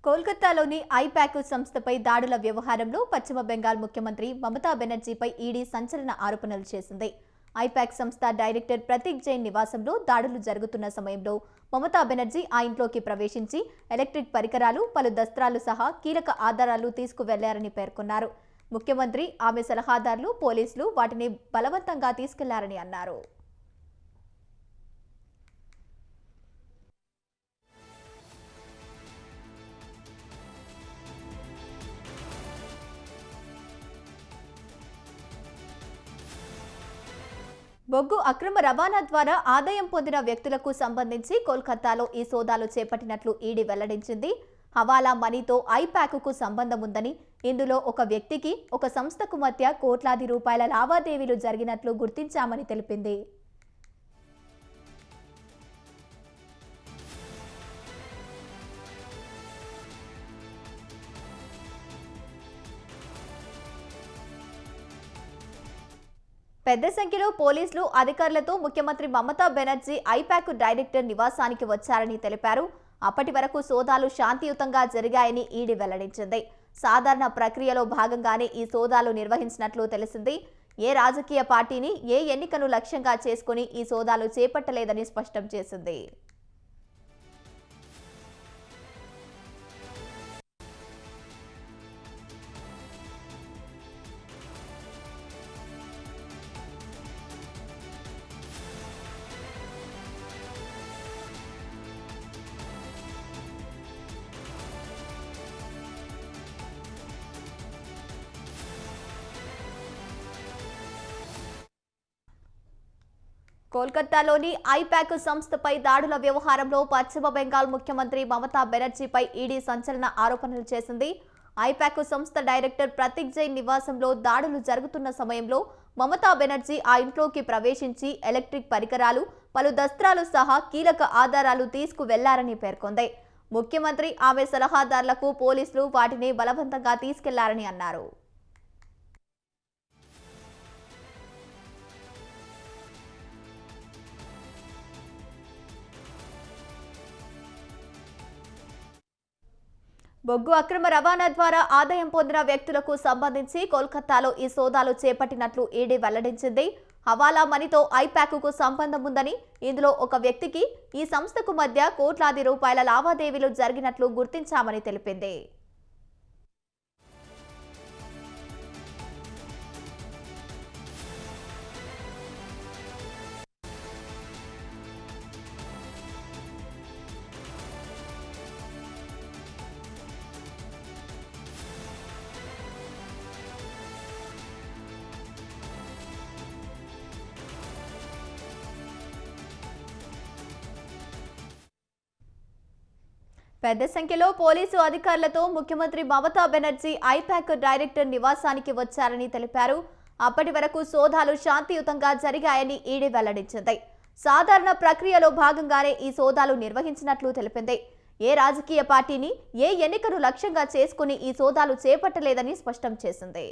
కోల్కతాలోని ఐపాక్ సంస్థపై దాడుల వ్యవహారంలో పశ్చిమ బెంగాల్ ముఖ్యమంత్రి మమతా బెనర్జీపై ఈడీ సంచలన ఆరోపణలు చేసింది. ఐపాక్ సంస్థ డైరెక్టర్ ప్రతీక్ జైన్ నివాసంలో దాడులు జరుగుతున్న సమయంలో మమతా బెనర్జీ ఆ ఇంట్లోకి ప్రవేశించి ఎలక్ట్రిక్ పరికరాలు, పలు దస్త్రాలు సహా కీలక ఆధారాలు తీసుకువెళ్లారని పేర్కొన్నారు. ముఖ్యమంత్రి, ఆమె సలహాదారులు, పోలీసులు వాటిని బలవంతంగా తీసుకెళ్లారని అన్నారు. బొగ్గు అక్రమ రవాణా ద్వారా ఆదాయం పొందిన వ్యక్తులకు సంబంధించి కోల్కతాలో ఈ సోదాలు చేపట్టినట్లు ఈడీ వెల్లడించింది. హవాలా మనీతో ఐపాక్కు సంబంధం ఉందని, ఇందులో ఒక వ్యక్తికి, ఒక సంస్థకు మధ్య కోట్లాది రూపాయల లావాదేవీలు జరిగినట్లు గుర్తించామని తెలిపింది. పెద్ద సంఖ్యలో పోలీసులు, అధికారులతో ముఖ్యమంత్రి మమతా బెనర్జీ ఐపాక్ డైరెక్టర్ నివాసానికి వచ్చారని తెలిపారు. అప్పటి వరకు సోదాలు శాంతియుతంగా జరిగాయని ఈడీ వెల్లడించింది. సాధారణ ప్రక్రియలో భాగంగానే ఈ సోదాలు నిర్వహించినట్లు తెలిసింది. ఏ రాజకీయ పార్టీని, ఏ ఎన్నికను లక్ష్యంగా చేసుకుని ఈ సోదాలు చేపట్టలేదని స్పష్టం చేసింది. కోల్కతాలోని ఐపాక్ సంస్థపై దాడుల వ్యవహారంలో పశ్చిమ బెంగాల్ ముఖ్యమంత్రి మమతా బెనర్జీపై ఈడీ సంచలన ఆరోపణలు చేసింది. ఐపాక్ సంస్థ డైరెక్టర్ ప్రతీక్ జైన్ నివాసంలో దాడులు జరుగుతున్న సమయంలో మమతా బెనర్జీ ఆ ఇంట్లోకి ప్రవేశించి ఎలక్ట్రిక్ పరికరాలు, పలు దస్త్రాలు సహా కీలక ఆధారాలు తీసుకువెళ్లారని పేర్కొంది. ముఖ్యమంత్రి, ఆమె సలహాదారులకు, పోలీసులు వాటిని బలవంతంగా తీసుకెళ్లారని అన్నారు. బొగ్గు అక్రమ రవాణా ద్వారా ఆదాయం పొందిన వ్యక్తులకు సంబంధించి కోల్కతాలో ఈ సోదాలు చేపట్టినట్లు ఈడీ వెల్లడించింది. హవాలా మనీతో ఐపాక్కు సంబంధం ఉందని, ఇందులో ఒక వ్యక్తికి, ఈ సంస్థకు మధ్య కోట్లాది రూపాయల లావాదేవీలు జరిగినట్లు గుర్తించామని తెలిపింది. పెద్ద సంఖ్యలో పోలీసు అధికారులతో ముఖ్యమంత్రి మమతా బెనర్జీ ఐపాక్ డైరెక్టర్ నివాసానికి వచ్చారని తెలిపారు. అప్పటి వరకు సోదాలు శాంతియుతంగా జరిగాయని ఈడీ వెల్లడించింది. సాధారణ ప్రక్రియలో భాగంగానే ఈ సోదాలు నిర్వహించినట్లు తెలిపింది. ఏ రాజకీయ పార్టీని, ఏ ఎన్నికను లక్ష్యంగా చేసుకుని ఈ సోదాలు చేపట్టలేదని స్పష్టం చేసింది.